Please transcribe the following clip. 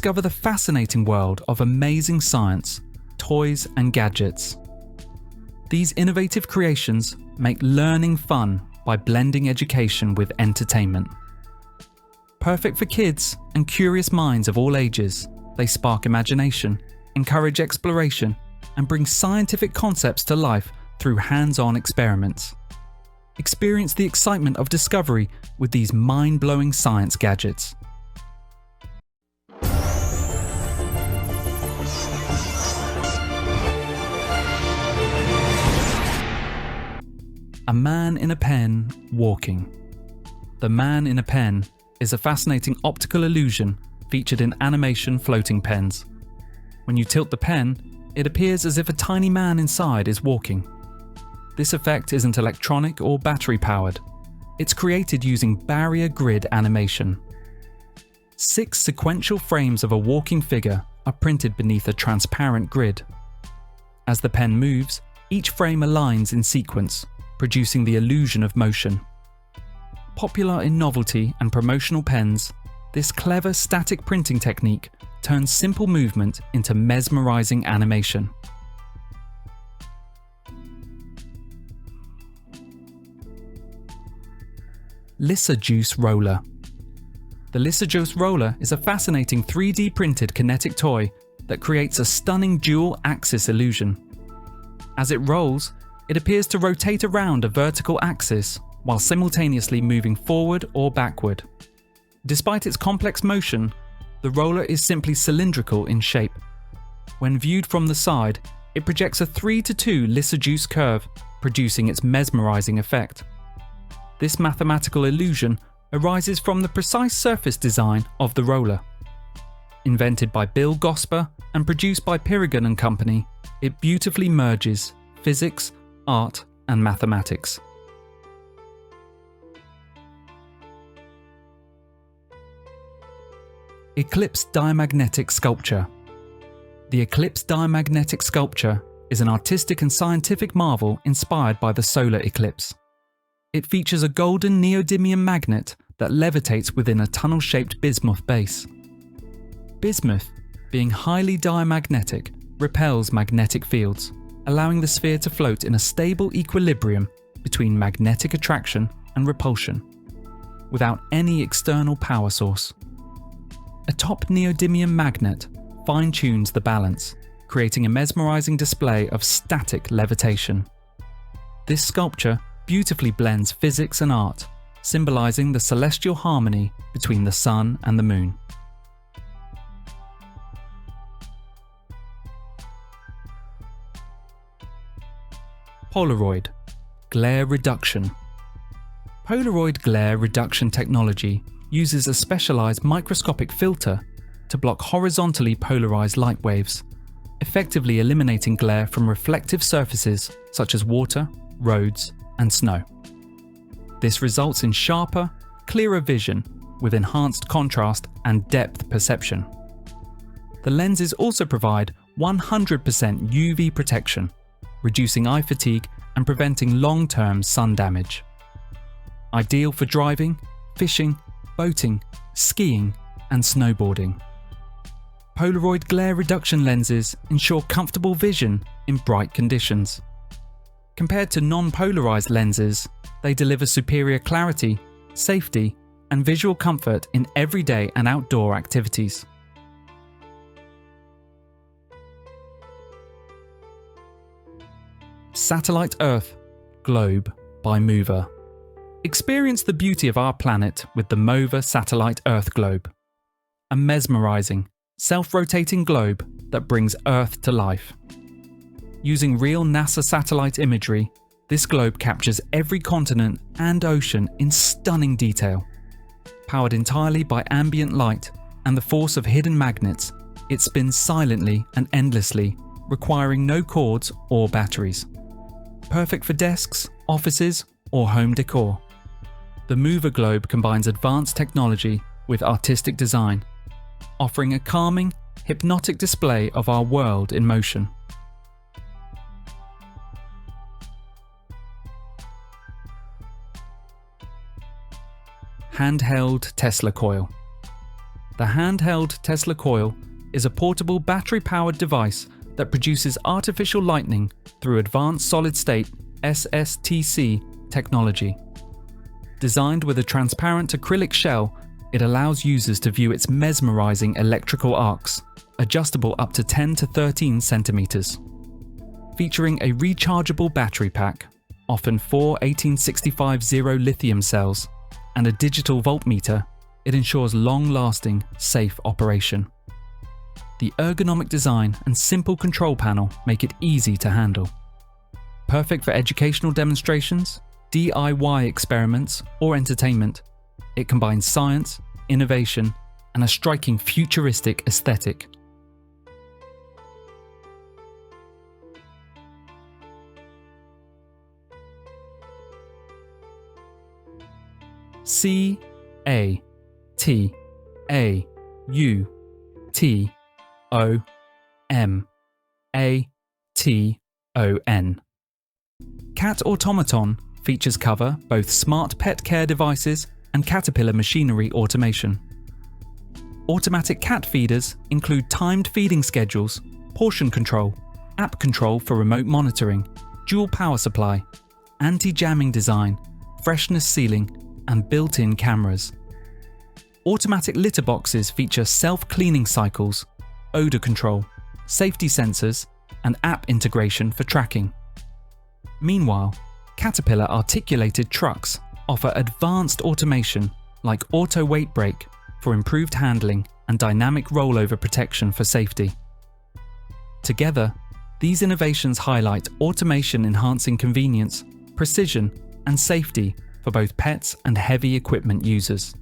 discover the fascinating world of amazing science, toys and gadgets. These innovative creations make learning fun by blending education with entertainment. Perfect for kids and curious minds of all ages, they spark imagination, encourage exploration, and bring scientific concepts to life through hands-on experiments. Experience the excitement of discovery with these mind-blowing science gadgets. A man in a pen walking. The man in a pen is a fascinating optical illusion featured in animation floating pens. When you tilt the pen, it appears as if a tiny man inside is walking. This effect isn't electronic or battery powered. It's created using barrier grid animation. 6 sequential frames of a walking figure are printed beneath a transparent grid. As the pen moves, each frame aligns in sequence, producing the illusion of motion. Popular in novelty and promotional pens, this clever static printing technique turns simple movement into mesmerizing animation. LISSAJOUS roller. The LISSAJOUS roller is a fascinating 3D printed kinetic toy that creates a stunning dual-axis illusion. As it rolls, it appears to rotate around a vertical axis while simultaneously moving forward or backward. Despite its complex motion, the roller is simply cylindrical in shape. When viewed from the side, it projects a 3:2 LISSAJOUS curve, producing its mesmerizing effect. This mathematical illusion arises from the precise surface design of the roller. Invented by Bill Gosper and produced by Pirigan and Company, it beautifully merges physics, art, and mathematics. ECLIPSE diamagnetic sculpture. The ECLIPSE diamagnetic sculpture is an artistic and scientific marvel inspired by the solar eclipse. It features a golden neodymium magnet that levitates within a tunnel-shaped bismuth base. Bismuth, being highly diamagnetic, repels magnetic fields, allowing the sphere to float in a stable equilibrium between magnetic attraction and repulsion, without any external power source. A top neodymium magnet fine-tunes the balance, creating a mesmerizing display of static levitation. This sculpture beautifully blends physics and art, symbolizing the celestial harmony between the sun and the moon. POLAROID glare reduction. POLAROID glare reduction technology uses a specialized microscopic filter to block horizontally polarized light waves, effectively eliminating glare from reflective surfaces such as water, roads, and snow. This results in sharper, clearer vision with enhanced contrast and depth perception. The lenses also provide 100% UV protection, reducing eye fatigue and preventing long-term sun damage. Ideal for driving, fishing, boating, skiing, and snowboarding. Polaroid glare reduction lenses ensure comfortable vision in bright conditions. Compared to non-polarized lenses, they deliver superior clarity, safety, and visual comfort in everyday and outdoor activities. Satellite Earth Globe by MOVA. Experience the beauty of our planet with the MOVA Satellite Earth Globe. A mesmerizing, self-rotating globe that brings Earth to life. Using real NASA satellite imagery, this globe captures every continent and ocean in stunning detail. Powered entirely by ambient light and the force of hidden magnets, it spins silently and endlessly, requiring no cords or batteries. Perfect for desks, offices, or home decor. The MOVA globe combines advanced technology with artistic design, offering a calming, hypnotic display of our world in motion. Handheld Tesla coil. The handheld Tesla COIL is a portable battery-powered device that produces artificial lightning through advanced solid-state SSTC technology. Designed with a transparent acrylic shell, it allows users to view its mesmerizing electrical arcs, adjustable up to 10 to 13 centimeters. Featuring a rechargeable battery pack, often 4 18650 lithium cells, and a digital voltmeter, it ensures long-lasting, safe operation. The ergonomic design and simple control panel make it easy to handle. Perfect for educational demonstrations, DIY experiments, or entertainment, it combines science, innovation, and a striking futuristic aesthetic. CATAUTOMATON. Cat Automaton features cover both smart pet care devices and Caterpillar machinery automation. Automatic cat feeders include timed feeding schedules, portion control, app control for remote monitoring, dual power supply, anti-jamming design, freshness sealing, and built-in cameras. Automatic litter boxes feature self-cleaning cycles, odor control, safety sensors, and app integration for tracking. Meanwhile, Caterpillar articulated trucks offer advanced automation like auto weight brake for improved handling and dynamic rollover protection for safety. Together, these innovations highlight automation enhancing convenience, precision, and safety for both pets and heavy equipment users.